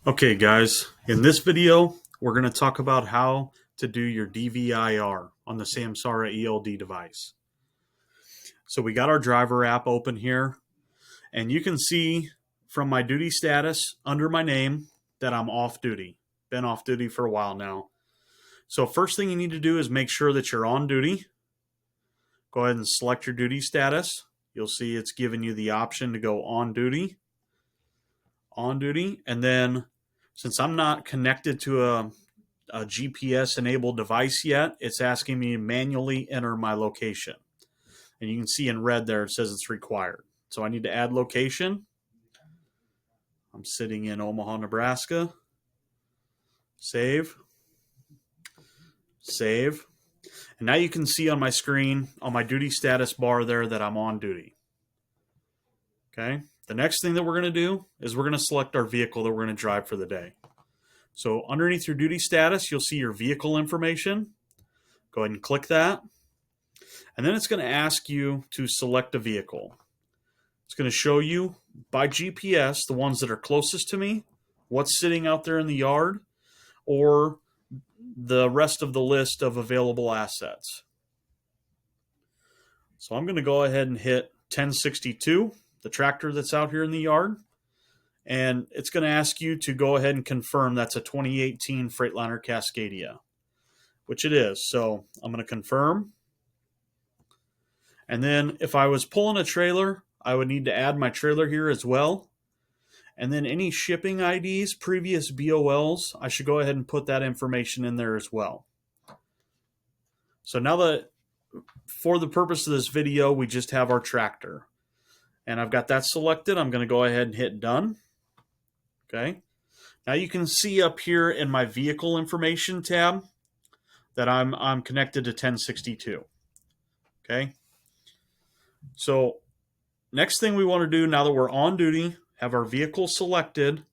Okay, guys, in this video, we're going to talk about how to do your DVIR on the Samsara ELD device. So we got our driver app open here, and you can see from my duty status under my name that I'm off duty. Been off duty for a while now. So first thing you need to do is make sure that you're on duty. Go ahead and select your duty status. You'll see it's giving you the option to go on duty, and then since I'm not connected to a GPS enabled device yet, it's asking me to manually enter my location. And you can see in red there, it says it's required. So I need to add location. I'm sitting in Omaha, Nebraska. Save. Save. And now you can see on my screen, on my duty status bar there, that I'm on duty. Okay. The next thing that we're going to do is we're going to select our vehicle that we're going to drive for the day. So underneath your duty status, you'll see your vehicle information. Go ahead and click that. And then it's going to ask you to select a vehicle. It's going to show you by GPS the ones that are closest to me, what's sitting out there in the yard, or the rest of the list of available assets. So I'm going to go ahead and hit 1062, the tractor that's out here in the yard. And it's going to ask you to go ahead and confirm that's a 2018 Freightliner Cascadia, which it is. So I'm going to confirm. And then if I was pulling a trailer, I would need to add my trailer here as well. And then any shipping IDs, previous BOLs, I should go ahead and put that information in there as well. So now that for the purpose of this video, we just have our tractor. And I've got that selected. I'm going to go ahead and hit done. Okay. Now you can see up here in my vehicle information tab that I'm connected to 1062. Okay. So next thing we want to do now that we're on duty, have our vehicle selected.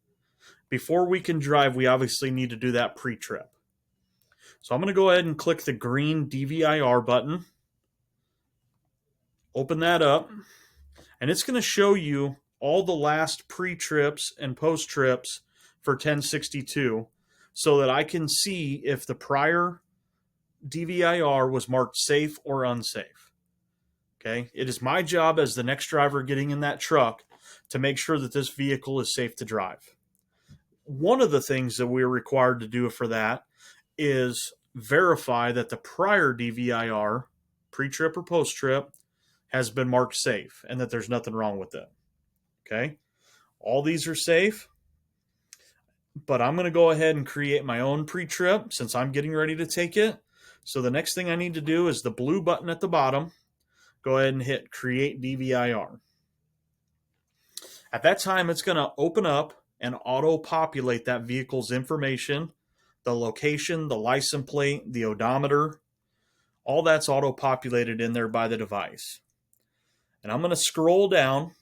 Before we can drive, we obviously need to do that pre-trip. So I'm going to go ahead and click the green DVIR button. Open that up. And it's going to show you all the last pre-trips and post-trips for 1062 so that I can see if the prior DVIR was marked safe or unsafe. Okay, it is my job as the next driver getting in that truck to make sure that this vehicle is safe to drive. One of the things that we're required to do for that is verify that the prior DVIR, pre-trip or post-trip, has been marked safe and that there's nothing wrong with it. Okay, all these are safe, but I'm going to go ahead and create my own pre-trip since I'm getting ready to take it. So the next thing I need to do is the blue button at the bottom. Go ahead and hit Create DVIR. At that time, it's going to open up and auto-populate that vehicle's information, the location, the license plate, the odometer. All that's auto-populated in there by the device. And I'm going to scroll down,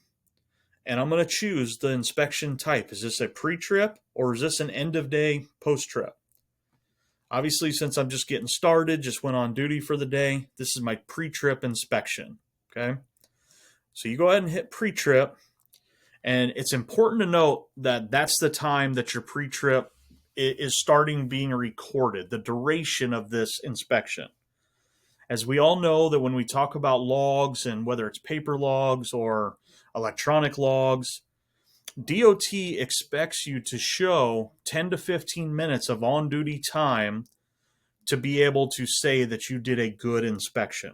and I'm going to choose the inspection type. Is this a pre-trip or is this an end-of-day post-trip? Obviously, since I'm just getting started, just went on duty for the day, this is my pre-trip inspection. Okay, so you go ahead and hit pre-trip, and it's important to note that that's the time that your pre-trip is starting being recorded, the duration of this inspection. As we all know that when we talk about logs, and whether it's paper logs or electronic logs, DOT expects you to show 10 to 15 minutes of on-duty time to be able to say that you did a good inspection.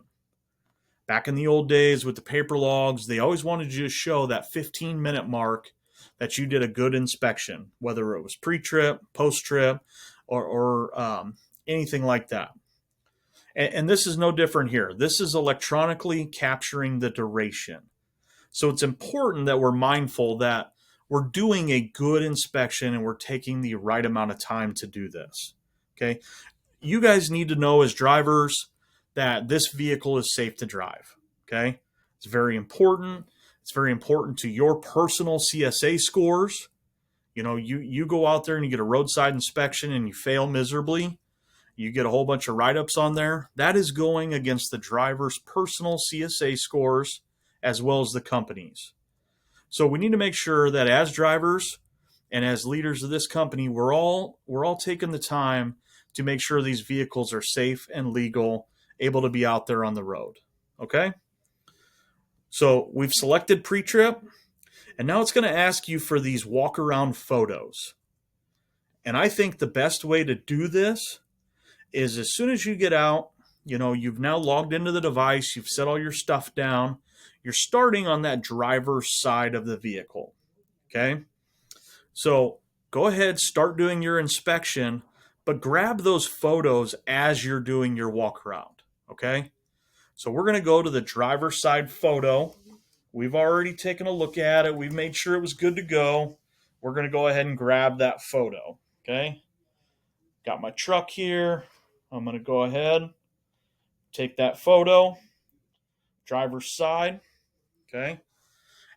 Back in the old days with the paper logs, they always wanted you to show that 15-minute mark that you did a good inspection, whether it was pre-trip, post-trip, or anything like that. And this is no different here. This is electronically capturing the duration. So it's important that we're mindful that we're doing a good inspection and we're taking the right amount of time to do this. Okay. You guys need to know as drivers that this vehicle is safe to drive. Okay. It's very important. It's very important to your personal CSA scores. You know, you go out there and you get a roadside inspection and you fail miserably. You get a whole bunch of write-ups on there. That is going against the driver's personal CSA scores as well as the company's. So we need to make sure that as drivers And as leaders of this company, we're all taking the time to make sure these vehicles are safe and legal, able to be out there on the road. Okay? So we've selected pre-trip, and now it's going to ask you for these walk-around photos. And I think the best way to do this is as soon as you get out, you've now logged into the device, you've set all your stuff down, you're starting on that driver's side of the vehicle. Okay? So go ahead, start doing your inspection, but grab those photos as you're doing your walk around. Okay? So we're going to go to the driver's side photo. We've already taken a look at it. We've made sure it was good to go. We're going to go ahead and grab that photo. Okay? Got my truck here. I'm going to go ahead, take that photo, driver's side. Okay?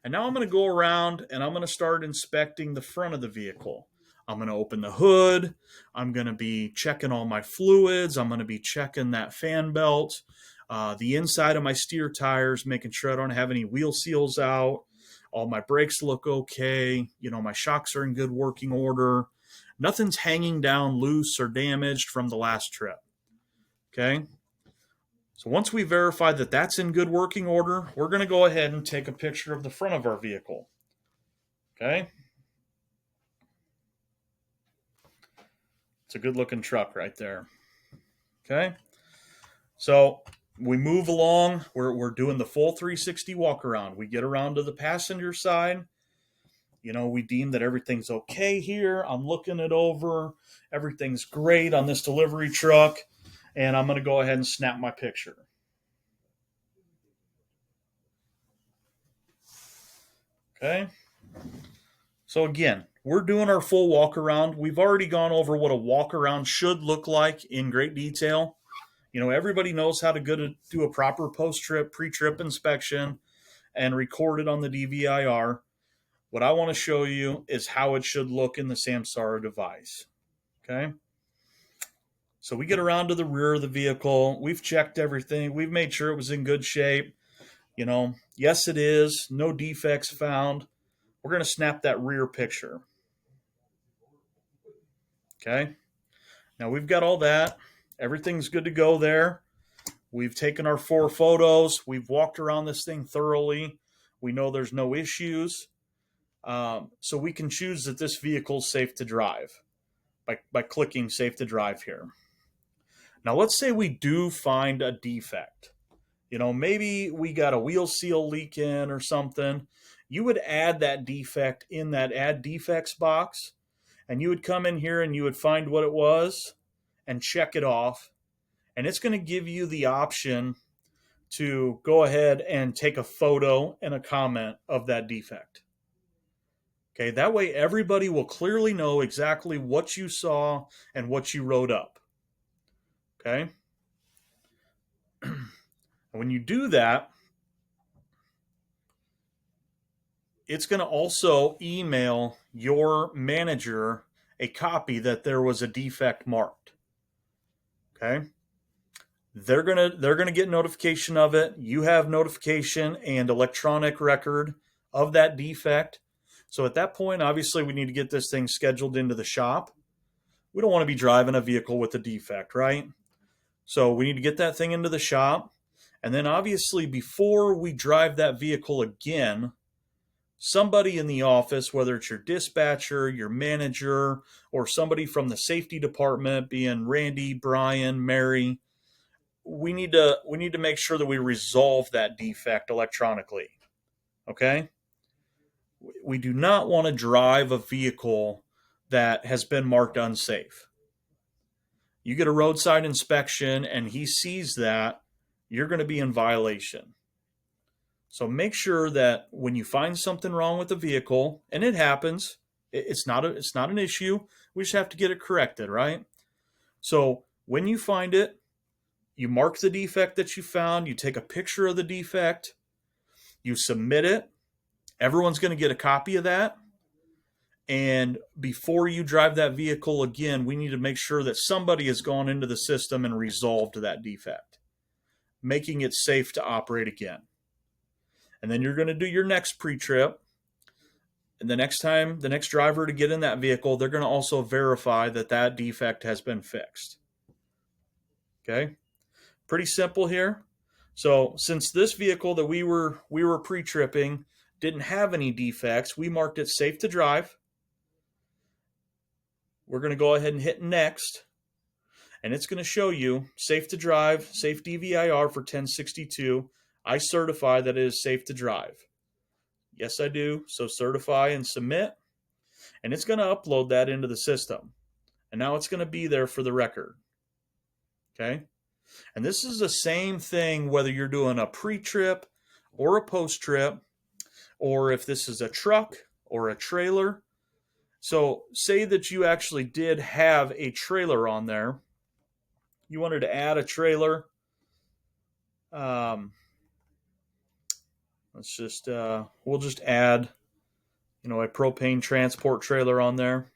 And now I'm going to go around and I'm going to start inspecting the front of the vehicle. I'm going to open the hood. I'm going to be checking all my fluids. I'm going to be checking that fan belt, the inside of my steer tires, making sure I don't have any wheel seals out. All my brakes look okay. My shocks are in good working order. Nothing's hanging down loose or damaged from the last trip. Okay? So once we verify that that's in good working order, we're going to go ahead and take a picture of the front of our vehicle. Okay? It's a good looking truck right there. Okay? So we move along. We're doing the full 360 walk around. We get around to the passenger side. We deem that everything's okay here. I'm looking it over. Everything's great on this delivery truck. And I'm going to go ahead and snap my picture. Okay. So again, we're doing our full walk around. We've already gone over what a walk around should look like in great detail. Everybody knows how to do a proper post-trip, pre-trip inspection and record it on the DVIR. What I want to show you is how it should look in the Samsara device. Okay. So we get around to the rear of the vehicle. We've checked everything. We've made sure it was in good shape. Yes, it is. No defects found. We're going to snap that rear picture. Okay. Now we've got all that. Everything's good to go there. We've taken our 4 photos. We've walked around this thing thoroughly. We know there's no issues. So we can choose that this vehicle is safe to drive by clicking safe to drive here. Now let's say we do find a defect. Maybe we got a wheel seal leak in or something. You would add that defect in that add defects box, and you would come in here and you would find what it was and check it off. And it's going to give you the option to go ahead and take a photo and a comment of that defect. Okay, that way everybody will clearly know exactly what you saw and what you wrote up. Okay? When you do that, it's going to also email your manager a copy that there was a defect marked. Okay? They're going to get notification of it. You have notification and electronic record of that defect. So at that point, obviously, we need to get this thing scheduled into the shop. We don't want to be driving a vehicle with a defect, right? So we need to get that thing into the shop. And then obviously, before we drive that vehicle again, somebody in the office, whether it's your dispatcher, your manager, or somebody from the safety department, being Randy, Brian, Mary, we need to make sure that we resolve that defect electronically. Okay? We do not want to drive a vehicle that has been marked unsafe. You get a roadside inspection and he sees that, you're going to be in violation. So make sure that when you find something wrong with the vehicle, and it happens, it's not an issue. We just have to get it corrected, right? So when you find it, you mark the defect that you found, you take a picture of the defect, you submit it. Everyone's going to get a copy of that. And before you drive that vehicle again, we need to make sure that somebody has gone into the system and resolved that defect, making it safe to operate again. And then you're going to do your next pre-trip. And the next time, the next driver to get in that vehicle, they're going to also verify that that defect has been fixed. Okay, pretty simple here. So since this vehicle that we were pre-tripping didn't have any defects, we marked it safe to drive. We're going to go ahead and hit next, and it's going to show you safe to drive, safe DVIR for 1062. I certify that it is safe to drive. Yes, I do. So certify and submit, and it's going to upload that into the system. And now it's going to be there for the record. Okay? And this is the same thing whether you're doing a pre-trip or a post-trip, or if this is a truck or a trailer. So say that you actually did have a trailer on there. You wanted to add a trailer. Let's just, we'll just add, a propane transport trailer on there.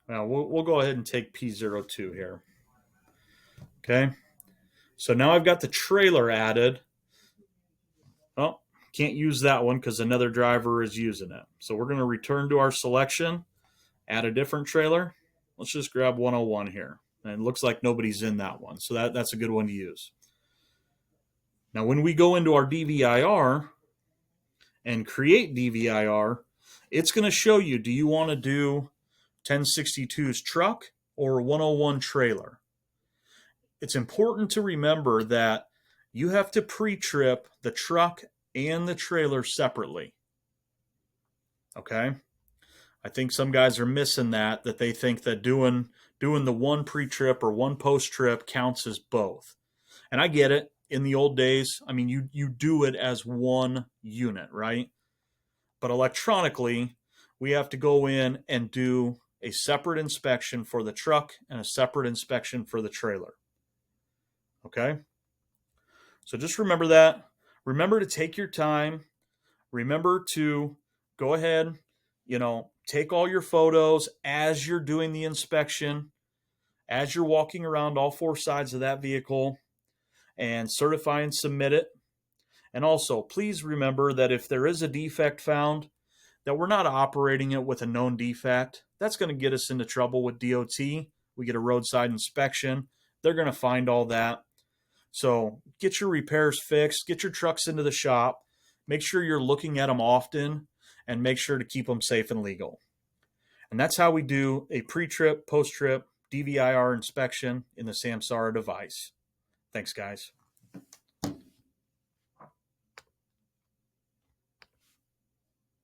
Now we'll go ahead and take P02 here. Okay. So now I've got the trailer added. Oh, can't use that one because another driver is using it. So we're going to return to our selection, add a different trailer. Let's just grab 101 here. And it looks like nobody's in that one. So that's a good one to use. Now when we go into our DVIR and create DVIR, it's going to show you, do you want to do 1062's truck or 101 trailer? It's important to remember that you have to pre-trip the truck and the trailer separately. Okay? I think some guys are missing that they think that doing the one pre-trip or one post-trip counts as both. And I get it. In the old days, I mean, you do it as one unit, right? But electronically, we have to go in and do a separate inspection for the truck and a separate inspection for the trailer. Okay? So just remember that. Remember to take your time. Remember to go ahead, take all your photos as you're doing the inspection, as you're walking around all four sides of that vehicle, and certify and submit it. And also, please remember that if there is a defect found, that we're not operating it with a known defect. That's going to get us into trouble with DOT. We get a roadside inspection. They're going to find all that. So get your repairs fixed, get your trucks into the shop, make sure you're looking at them often, and make sure to keep them safe and legal. And that's how we do a pre-trip, post-trip DVIR inspection in the Samsara device. Thanks, guys.